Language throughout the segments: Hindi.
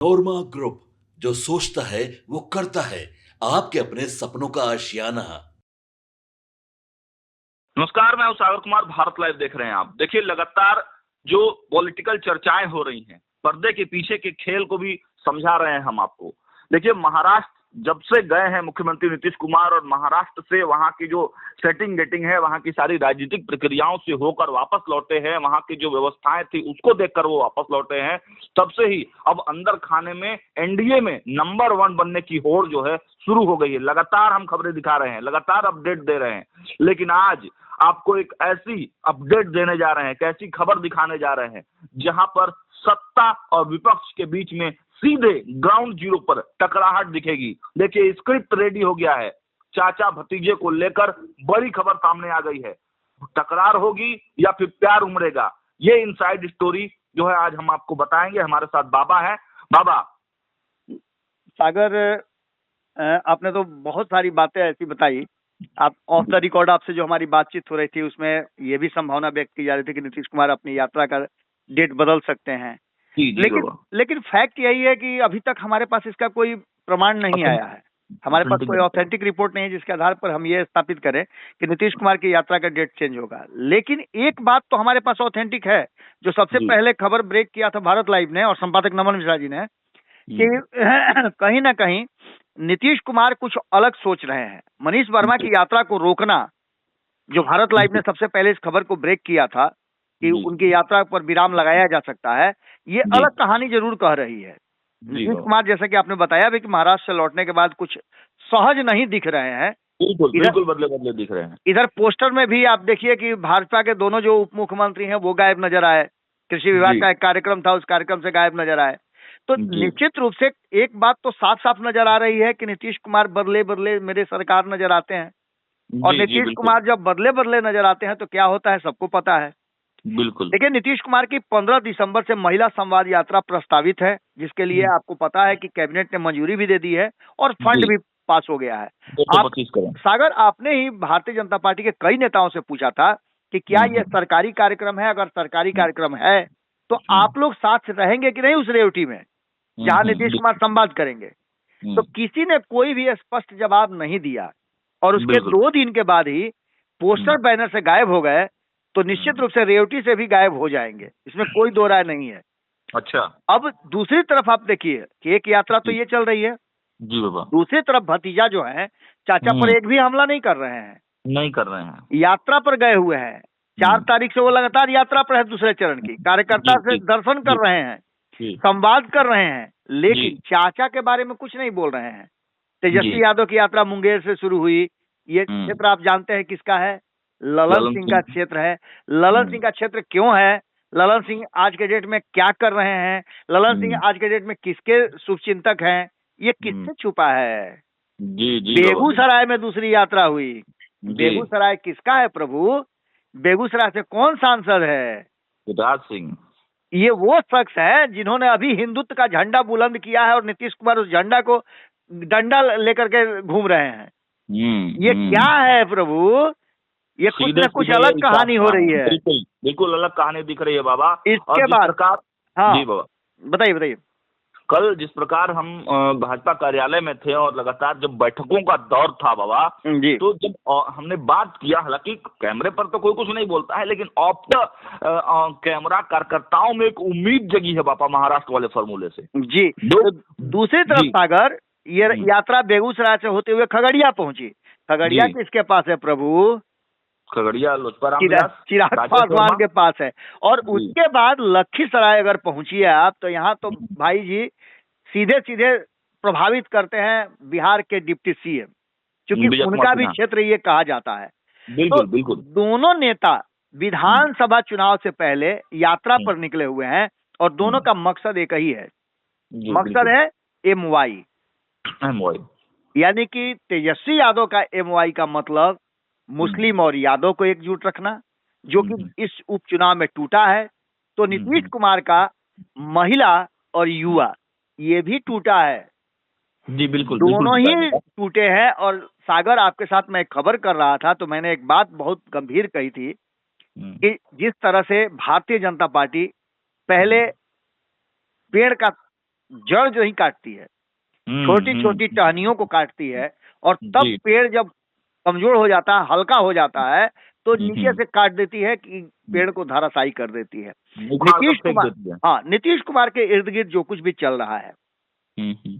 नोरमा ग्रुप, जो सोचता है वो करता है। आपके अपने सपनों का आशियाना। नमस्कार, मैं हूं सागर कुमार। भारत लाइव देख रहे हैं आप। देखिए, लगातार जो पॉलिटिकल चर्चाएं हो रही हैं, पर्दे के पीछे के खेल को भी समझा रहे हैं हम आपको। देखिए, महाराष्ट्र जब से गए हैं मुख्यमंत्री नीतीश कुमार, और महाराष्ट्र से वहां की जो सेटिंग गेटिंग है, वहां की सारी राजनीतिक प्रक्रियाओं से होकर वापस लौटे हैं, वहां की जो व्यवस्थाएं थी उसको देखकर वो वापस लौटे हैं। तब से ही अब अंदर खाने में एनडीए में नंबर 1 बनने की होड़ जो है शुरू हो गई है। लगातार हम खबरें दिखा रहे हैं, लगातार अपडेट दे रहे हैं, लेकिन आज आपको एक ऐसी अपडेट देने जा रहे हैं, एक ऐसी खबर दिखाने जा रहे हैं जहां पर सत्ता और विपक्ष के बीच में सीधे ग्राउंड जीरो पर टकराहट दिखेगी। देखिए, स्क्रिप्ट रेडी हो गया है। चाचा भतीजे को लेकर बड़ी खबर सामने आ गई है। टकरार होगी या फिर प्यार उमड़ेगा, ये इनसाइड स्टोरी जो है आज हम आपको बताएंगे। हमारे साथ बाबा है। बाबा। सागर, आपने तो बहुत सारी बातें ऐसी बताई। आप ऑफ द रिकॉर्ड आपसे जो हमारी बातचीत हो रही थी उसमें ये भी संभावना व्यक्त की जा रही थी कि नीतीश कुमार अपनी यात्रा का डेट बदल सकते हैं। लेकिन फैक्ट यही है कि अभी तक हमारे पास इसका कोई प्रमाण नहीं आया है। हमारे पास कोई ऑथेंटिक रिपोर्ट नहीं है जिसके आधार पर हम ये स्थापित करें कि नीतीश कुमार की यात्रा का डेट चेंज होगा। लेकिन एक बात तो हमारे पास ऑथेंटिक है, जो सबसे पहले खबर ब्रेक किया था भारत लाइव ने और संपादक नमन मिश्रा जी ने, कि कहीं ना कहीं नीतीश कुमार कुछ अलग सोच रहे हैं। मनीष वर्मा की यात्रा को रोकना, जो भारत लाइव ने सबसे पहले इस खबर को ब्रेक किया था कि उनकी यात्रा पर विराम लगाया जा सकता है, ये अलग कहानी जरूर कह रही है। नीतीश कुमार, जैसा कि आपने बताया भी, कि महाराष्ट्र से लौटने के बाद कुछ सहज नहीं दिख रहे हैं। बिल्कुल बदले बदले दिख रहे हैं। इधर पोस्टर में भी आप देखिए कि भाजपा के दोनों जो उप मुख्यमंत्री हैं वो गायब नजर आए। कृषि विभाग का एक कार्यक्रम था, उस कार्यक्रम से गायब नजर आए। तो निश्चित रूप से एक बात तो साफ साफ नजर आ रही है कि नीतीश कुमार बदले बदले मेरे सरकार नजर आते हैं। और नीतीश कुमार जब बदले बदले नजर आते हैं तो क्या होता है सबको पता है। बिल्कुल। देखिए, नीतीश कुमार की 15 दिसंबर से महिला संवाद यात्रा प्रस्तावित है, जिसके लिए आपको पता है कि कैबिनेट ने मंजूरी भी दे दी है और फंड भी पास हो गया है। सागर, आपने ही भारतीय जनता पार्टी के कई नेताओं से पूछा था कि क्या यह सरकारी कार्यक्रम है, अगर सरकारी कार्यक्रम है तो आप लोग साथ रहेंगे कि नहीं उस रेवटी में जहां नीतीश कुमार संवाद करेंगे। तो किसी ने कोई भी स्पष्ट जवाब नहीं दिया, और उसके 2 दिन के बाद ही पोस्टर बैनर से गायब हो गए। तो निश्चित रूप से रेवटी से भी गायब हो जाएंगे, इसमें कोई दो राय नहीं है। अच्छा, अब दूसरी तरफ आप देखिए कि एक यात्रा तो ये चल रही है जी बाबा, दूसरी तरफ भतीजा जो है चाचा पर एक भी हमला नहीं कर रहे हैं, यात्रा पर गए हुए हैं। 4 तारीख से वो लगातार यात्रा पर है, दूसरे चरण की। कार्यकर्ता से दर्शन कर रहे हैं, संवाद कर रहे हैं, लेकिन चाचा के बारे में कुछ नहीं बोल रहे हैं। तेजस्वी यादव की यात्रा मुंगेर से शुरू हुई। ये क्षेत्र आप जानते हैं किसका है? ललन सिंह का क्षेत्र है। ललन सिंह का क्षेत्र क्यों है? ललन सिंह आज के डेट में क्या कर रहे हैं? ललन सिंह आज के डेट में किसके शुभचिंतक हैं? ये किससे छुपा है? बेगूसराय में दूसरी यात्रा हुई। बेगूसराय किसका है प्रभु? बेगूसराय से कौन सांसद है? राज सिंह। ये वो शख्स है जिन्होंने अभी हिंदुत्व का झंडा बुलंद किया है, और नीतीश कुमार उस झंडा को डंडा लेकर के घूम रहे हैं। ये क्या है प्रभु? ये कुछ न कुछ अलग कहानी हो रही है। बिल्कुल अलग कहानी दिख रही है बाबा। इसके बाद हाँ जी बाबा, बताइए। कल जिस प्रकार हम भाजपा कार्यालय में थे और लगातार जब बैठकों का दौर था बाबा, तो जब हमने बात किया, हालांकि कैमरे पर तो कोई कुछ नहीं बोलता है, लेकिन ऑफ द कैमरा कार्यकर्ताओं में एक उम्मीद जगी है बाबा, महाराष्ट्र वाले फॉर्मूले से। जी। तो दूसरी तरफ सागर, ये यात्रा बेगूसराय से होते हुए खगड़िया पहुंची। खगड़िया किसके पास है प्रभु? खगड़िया लोजपा चिराग पासवान के पास है। और उसके बाद लखीसराय अगर पहुंचिए आप, तो यहाँ तो भाई जी सीधे सीधे प्रभावित करते हैं बिहार के डिप्टी सीएम, क्योंकि उनका भी क्षेत्र ये कहा जाता है। बिल्कुल। दोनों नेता विधानसभा चुनाव से पहले यात्रा पर निकले हुए हैं, और दोनों का मकसद एक ही है। मकसद है MY, यानी कि तेजस्वी यादव का MY का मतलब मुस्लिम और यादव को एकजुट रखना, जो कि इस उपचुनाव में टूटा है। तो नीतीश कुमार का महिला और युवा, ये भी टूटा है। जी बिल्कुल, दोनों ही टूटे हैं। और सागर, आपके साथ मैं एक खबर कर रहा था तो मैंने एक बात बहुत गंभीर कही थी कि जिस तरह से भारतीय जनता पार्टी पहले पेड़ का जड़ जो ही काटती है, छोटी छोटी टहनियों को काटती है, और तब जी। पेड़ जब कमजोर हो जाता है, हल्का हो जाता है, तो नीचे से काट देती है कि पेड़ को धराशायी कर देती है। उखाड़ कर नीतीश फेंक कुमार, देती है। हाँ, नीतीश कुमार के इर्द गिर्द जो कुछ भी चल रहा है,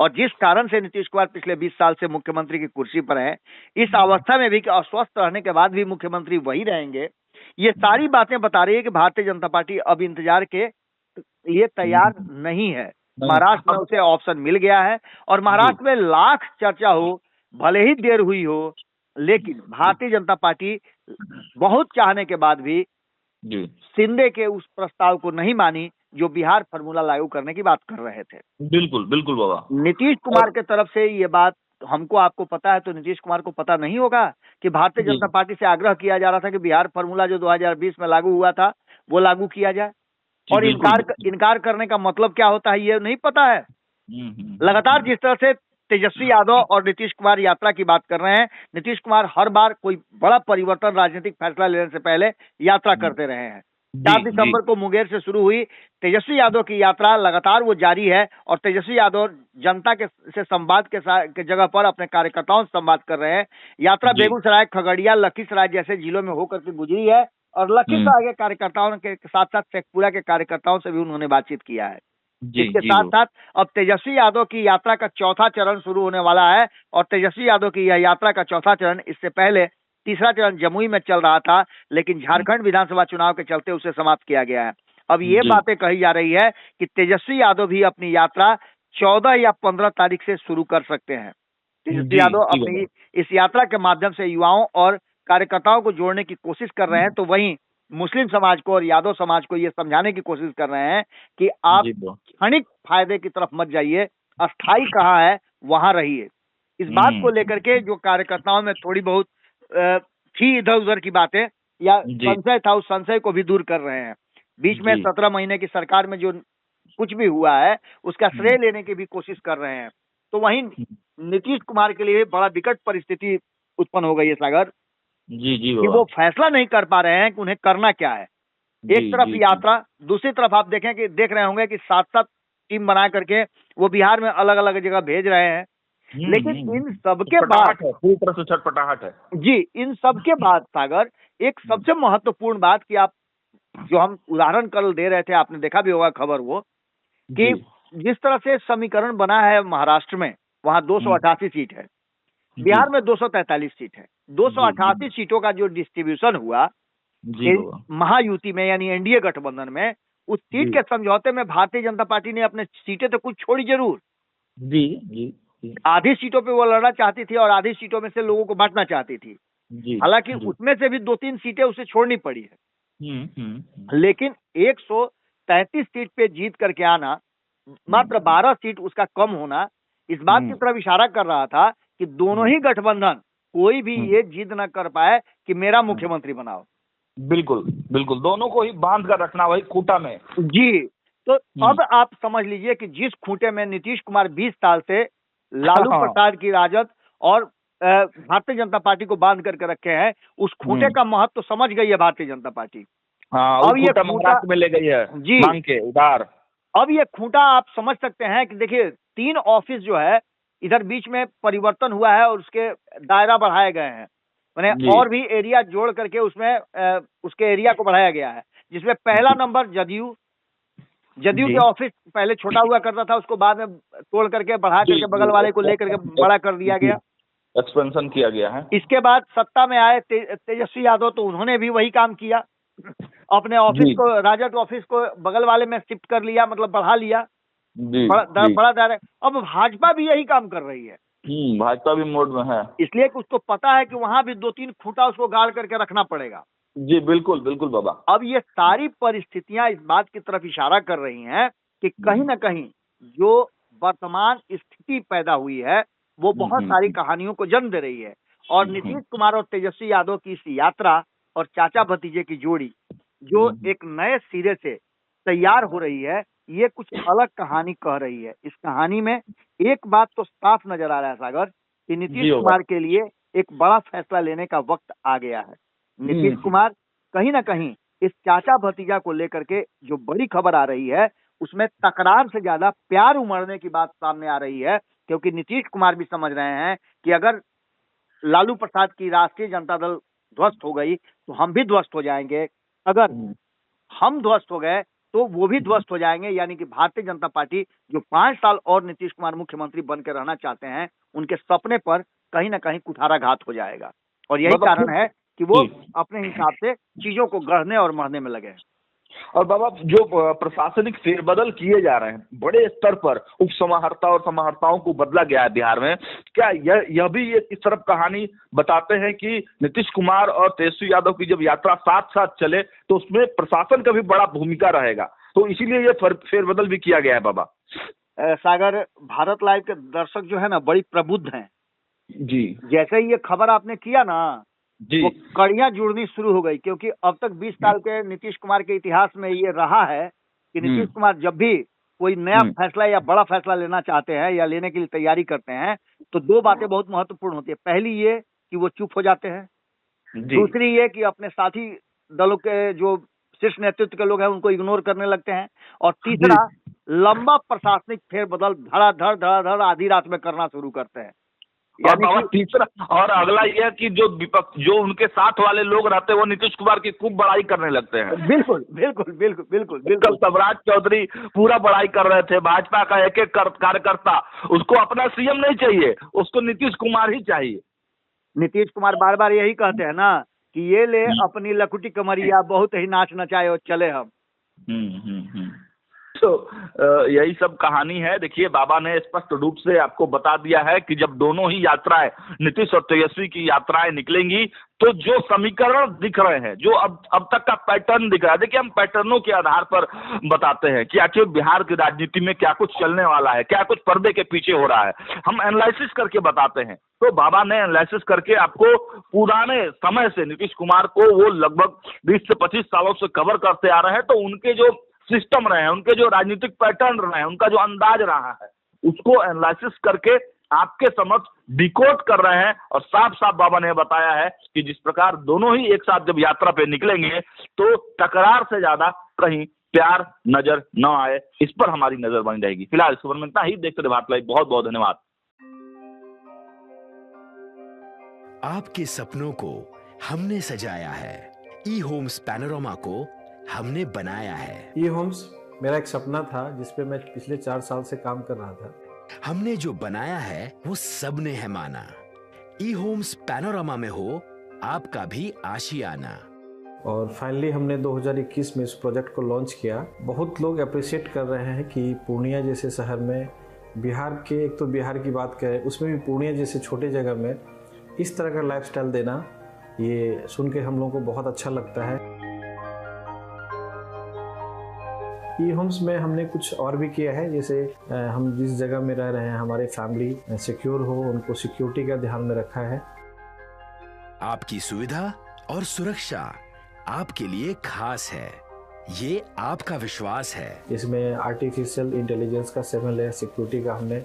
और जिस कारण से नीतीश कुमार पिछले 20 साल से मुख्यमंत्री की कुर्सी पर हैं, इस अवस्था में भी कि अस्वस्थ रहने के बाद भी मुख्यमंत्री वही रहेंगे, ये सारी बातें बता रही है कि भारतीय जनता पार्टी अब इंतजार के लिए तैयार नहीं है। महाराष्ट्र में उसे ऑप्शन मिल गया है, और महाराष्ट्र में लाख चर्चा हो, भले ही देर हुई हो, लेकिन भारतीय जनता पार्टी बहुत चाहने के बाद भी जी, शिंदे के उस प्रस्ताव को नहीं मानी जो बिहार फार्मूला लागू करने की बात कर रहे थे। बिल्कुल बिल्कुल बाबा। नीतीश कुमार के तरफ से ये बात हमको आपको पता है, तो नीतीश कुमार को पता नहीं होगा कि भारतीय जी। जनता पार्टी से आग्रह किया जा रहा था कि बिहार फार्मूला जो 2020 में लागू हुआ था वो लागू किया जाए, जी, और बिल्कुल। इनकार करने का मतलब क्या होता है ये नहीं पता है। लगातार जिस तरह से तेजस्वी यादव और नीतीश कुमार यात्रा की बात कर रहे हैं, नीतीश कुमार हर बार कोई बड़ा परिवर्तन, राजनीतिक फैसला लेने से पहले यात्रा करते रहे हैं। 4 दिसंबर को मुंगेर से शुरू हुई तेजस्वी यादव की यात्रा लगातार वो जारी है, और तेजस्वी यादव जनता से संवाद के जगह पर अपने कार्यकर्ताओं से संवाद कर रहे हैं। यात्रा जी। बेगूसराय, खगड़िया, लखीसराय जैसे जिलों में होकर के गुजरी है, और लखीसराय के कार्यकर्ताओं के साथ साथ शेखपुरा के कार्यकर्ताओं से भी उन्होंने बातचीत किया है। इसके साथ साथ अब तेजस्वी यादव की यात्रा का चौथा चरण शुरू होने वाला है, और तेजस्वी यादव की यह यात्रा का चौथा चरण, इससे पहले तीसरा चरण जमुई में चल रहा था, लेकिन झारखंड विधानसभा चुनाव के चलते उसे समाप्त किया गया है। अब ये बातें कही जा रही है कि तेजस्वी यादव भी अपनी यात्रा 14 या 15 तारीख से शुरू कर सकते हैं। तेजस्वी यादव अपनी इस यात्रा के माध्यम से युवाओं और कार्यकर्ताओं को जोड़ने की कोशिश कर रहे हैं, तो वहीं मुस्लिम समाज को और यादव समाज को ये समझाने की कोशिश कर रहे हैं कि आप क्षणिक फायदे की तरफ मत जाइए, अस्थाई कहाँ है वहां रहिए। इस बात को लेकर के जो कार्यकर्ताओं में थोड़ी बहुत थी इधर उधर की बातें या संशय था, उस संशय को भी दूर कर रहे हैं। बीच में 17 महीने की सरकार में जो कुछ भी हुआ है उसका श्रेय लेने की भी कोशिश कर रहे हैं। तो वहीं नीतीश कुमार के लिए बड़ा विकट परिस्थिति उत्पन्न हो गई है सागर, जी कि वो फैसला नहीं कर पा रहे हैं कि उन्हें करना क्या है। एक तरफ यात्रा, दूसरी तरफ आप देख रहे होंगे कि 7-7 टीम बना करके वो बिहार में अलग अलग जगह भेज रहे हैं। लेकिन इन सबके बाद पूरी तरह से छटपटाहट है जी, इन सबके बाद सागर एक सबसे महत्वपूर्ण बात कि आप जो हम उदाहरण कल दे रहे थे, आपने देखा भी होगा खबर वो, कि जिस तरह से समीकरण बना है महाराष्ट्र में, वहां 288 सीट है, बिहार में 243 सीट है। 288 सीटों का जो डिस्ट्रीब्यूशन हुआ महायुति में यानी एनडीए गठबंधन में, उस सीट के समझौते में भारतीय जनता पार्टी ने अपने सीटें तो कुछ छोड़ी जरूर, आधी सीटों पे वो लड़ना चाहती थी और आधी सीटों में से लोगों को बांटना चाहती थी। हालांकि उसमें से भी 2-3 सीटें उसे छोड़नी पड़ी है। लेकिन 133 सीट पे जीत करके आना, मात्र 12 सीट उसका कम होना, इस बात की तरफ इशारा कर रहा था कि दोनों ही गठबंधन कोई भी ये जिद न कर पाए कि मेरा मुख्यमंत्री बनाओ। बिल्कुल बिल्कुल, दोनों को ही बांध कर रखना वही खूंटा में। जी, तो अब आप समझ लीजिए कि जिस खूंटे में नीतीश कुमार 20 साल से लालू प्रसाद की राजद और भारतीय जनता पार्टी को बांध करके रखे हैं, उस खूंटे का महत्व तो समझ गई है भारतीय जनता पार्टी। अब ये खूंटा में ले गई है जी, मांग के उधार। अब ये खूंटा आप समझ सकते हैं कि देखिए 3 ऑफिस जो है इधर बीच में परिवर्तन हुआ है और उसके दायरा बढ़ाए गए हैं, मैंने और भी एरिया जोड़ करके उसमें उसके एरिया को बढ़ाया गया है, जिसमें पहला नंबर जदयू के ऑफिस पहले छोटा हुआ करता था, उसको बाद में तोड़ करके बढ़ा करके बगल वाले को लेकर के बड़ा कर दिया गया, एक्सपेंशन किया गया है। इसके बाद सत्ता में आए तेजस्वी यादव, तो उन्होंने भी वही काम किया, अपने ऑफिस को, राजद ऑफिस को बगल वाले में शिफ्ट कर लिया, मतलब बढ़ा लिया, बड़ा दायरा। अब भाजपा भी यही काम कर रही है, भाजपा भी मोड में है, इसलिए कि उसको पता है कि वहां भी 2-3 खूंटा उसको गाड़ करके रखना पड़ेगा। जी बिल्कुल बिल्कुल बाबा। अब ये सारी परिस्थितियां इस बात की तरफ इशारा कर रही हैं कि कहीं ना कहीं जो वर्तमान स्थिति पैदा हुई है वो बहुत सारी कहानियों को जन्म दे रही है, और नीतीश कुमार और तेजस्वी यादव की इस यात्रा और चाचा भतीजे की जोड़ी जो एक नए सिरे से तैयार हो रही है, ये कुछ अलग कहानी कह रही है। इस कहानी में एक बात तो साफ नजर आ रहा है सागर, कि नीतीश कुमार के लिए एक बड़ा फैसला लेने का वक्त आ गया है। नीतीश कुमार कहीं ना कहीं इस चाचा भतीजा को लेकर के जो बड़ी खबर आ रही है उसमें तकरार से ज्यादा प्यार उमड़ने की बात सामने आ रही है, क्योंकि नीतीश कुमार भी समझ रहे हैं कि अगर लालू प्रसाद की राष्ट्रीय जनता दल ध्वस्त हो गई तो हम भी ध्वस्त हो जाएंगे, अगर हम ध्वस्त हो गए तो वो भी ध्वस्त हो जाएंगे। यानी कि भारतीय जनता पार्टी जो 5 साल और नीतीश कुमार मुख्यमंत्री बन के रहना चाहते हैं, उनके सपने पर कहीं ना कहीं कुठाराघात हो जाएगा। और यही कारण है कि वो अपने हिसाब से चीजों को गढ़ने और मढ़ने में लगे हैं। और बाबा, जो प्रशासनिक फेरबदल किए जा रहे हैं बड़े स्तर पर, उप समाहर्ता और समाहर्ताओं को बदला गया है बिहार में, क्या यह भी एक इस तरफ कहानी बताते हैं कि नीतीश कुमार और तेजस्वी यादव की जब यात्रा साथ साथ चले तो उसमें प्रशासन का भी बड़ा भूमिका रहेगा, तो इसीलिए ये फेरबदल भी किया गया है बाबा? सागर, भारत लाइव के दर्शक जो है ना बड़ी प्रबुद्ध हैं जी। जैसे ही ये खबर आपने किया ना जी, वो कड़ियां जुड़नी शुरू हो गई, क्योंकि अब तक 20 साल के नीतीश कुमार के इतिहास में ये रहा है कि नीतीश कुमार जब भी कोई नया फैसला या बड़ा फैसला लेना चाहते हैं या लेने के लिए तैयारी करते हैं तो दो बातें बहुत महत्वपूर्ण होती है। पहली ये कि वो चुप हो जाते हैं, दूसरी ये कि अपने साथी दलों के जो शीर्ष नेतृत्व के लोग हैं उनको इग्नोर करने लगते हैं, और तीसरा लंबा प्रशासनिक फेरबदल धड़ाधड़ आधी रात में करना शुरू करते हैं। और बाबा तीसरा और अगला यह कि जो विपक्ष, जो उनके साथ वाले लोग रहते हैं वो नीतीश कुमार की खूब बड़ाई करने लगते हैं। बिल्कुल बिल्कुल बिल्कुल बिल्कुल बिल्कुल। शिवराज चौधरी पूरा बड़ाई कर रहे थे, भाजपा का एक एक कार्यकर्ता, उसको अपना सीएम नहीं चाहिए, उसको नीतीश कुमार ही चाहिए। नीतीश कुमार बार बार यही कहते हैं ना कि ये ले अपनी लकुटी कमरिया, बहुत ही नाच नचाए और चले हम। तो यही सब कहानी है। देखिए, बाबा ने स्पष्ट रूप से आपको बता दिया है कि जब दोनों ही यात्राएं, नीतीश और तेजस्वी की यात्राएं निकलेंगी तो जो समीकरण दिख रहे हैं, जो अब तक का पैटर्न दिख रहा है, देखिए हम पैटर्नों के आधार पर बताते हैं कि आखिर बिहार की राजनीति में क्या कुछ चलने वाला है, क्या कुछ पर्दे के पीछे हो रहा है, हम एनालिसिस करके बताते हैं। तो बाबा ने एनालिसिस करके आपको पुराने समय से नीतीश कुमार को वो लगभग 20 से 25 सालों से कवर करते आ रहे हैं, तो उनके जो सिस्टम रहे हैं, उनके जो राजनीतिक पैटर्न रहे हैं, उनका जो अंदाज रहा है, उसको एनालिसिस करके आपके समक्ष डिकोड कर रहे हैं। और साफ साफ बाबा ने बताया है कि जिस प्रकार दोनों ही एक साथ जब यात्रा पे निकलेंगे तो टकरार से ज्यादा कहीं प्यार नजर न आए, इस पर हमारी नजर बनी रहेगी। फिलहाल इस खबर में इतना ही। देखते रहिए भारत लाइव। बहुत बहुत धन्यवाद। आपके सपनों को हमने सजाया है, ई होम्स पैनोरामा को हमने बनाया है। ई होम्स मेरा एक सपना था जिसपे मैं पिछले 4 साल से काम कर रहा था। हमने जो बनाया है वो सबने है माना। ई होम्स पैनोरामा में हो आपका भी आशियाना। और फाइनली हमने 2021 में इस प्रोजेक्ट को लॉन्च किया। बहुत लोग अप्रिशिएट कर रहे हैं कि पूर्णिया जैसे शहर में, बिहार के, एक तो बिहार की बात करें उसमें भी पूर्णिया जैसे छोटे जगह में इस तरह का लाइफस्टाइल देना, ये सुन के हम लोगों को बहुत अच्छा लगता है। ई होम्स में हमने कुछ और भी किया है, जैसे हम जिस जगह में रह रहे हैं हमारे फैमिली सिक्योर हो, उनको सिक्योरिटी का ध्यान में रखा है। आपकी सुविधा और सुरक्षा आपके लिए खास है, ये आपका विश्वास है। इसमें आर्टिफिशियल इंटेलिजेंस का 7 लेयर सिक्योरिटी का हमने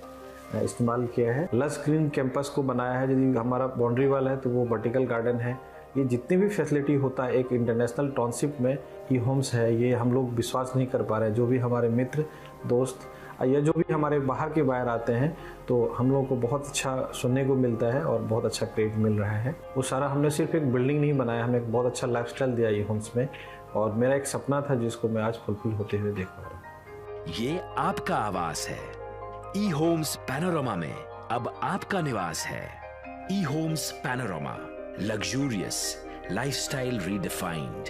इस्तेमाल किया है। लस ग्रीन कैंपस को बनाया है। यदि हमारा बाउंड्री वाल है तो वो वर्टिकल गार्डन है। ये जितनी भी फैसिलिटी होता है एक इंटरनेशनल टाउनशिप में ई होम्स है, ये हम लोग विश्वास नहीं कर पा रहे हैं। जो भी हमारे मित्र दोस्त या जो भी हमारे बाहर के बाहर आते हैं तो हम लोगों को बहुत अच्छा सुनने को मिलता है और बहुत अच्छा क्रेडिट मिल रहा है। वो सारा हमने सिर्फ एक बिल्डिंग नहीं बनाया, हमें एक बहुत अच्छा लाइफस्टाइल दिया ई होम्स में, और मेरा एक सपना था जिसको मैं आज फुलफिल होते हुए देख पा रहा हूँ। ये आपका आवास है। ई होम्स पैनोरामा में अब आपका निवास है। E homes panorama, luxurious lifestyle redefined.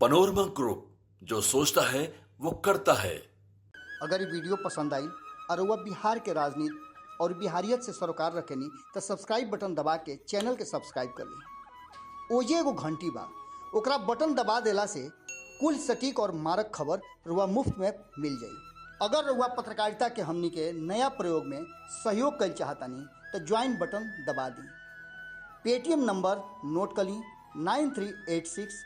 Panorama group, जो सोचता है वो करता है। अगर ये वीडियो पसंद आई और वह बिहार के राजनीति और बिहारियत से सरोकार रखेनी तो सब्सक्राइब बटन दबा के चैनल के सब्सक्राइब कर ली। ओजे एगो घंटी बा, ओकरा बटन दबा देला से कुल सटीक और मारक खबर रुआ मुफ्त में मिल जाई। अगर रुआ पत्रकारिता के हमनी के नया प्रयोग में सहयोग कर चाहतानी तो ज्वाइन बटन दबा दी। पेटीएम नंबर नोट कर ली 9386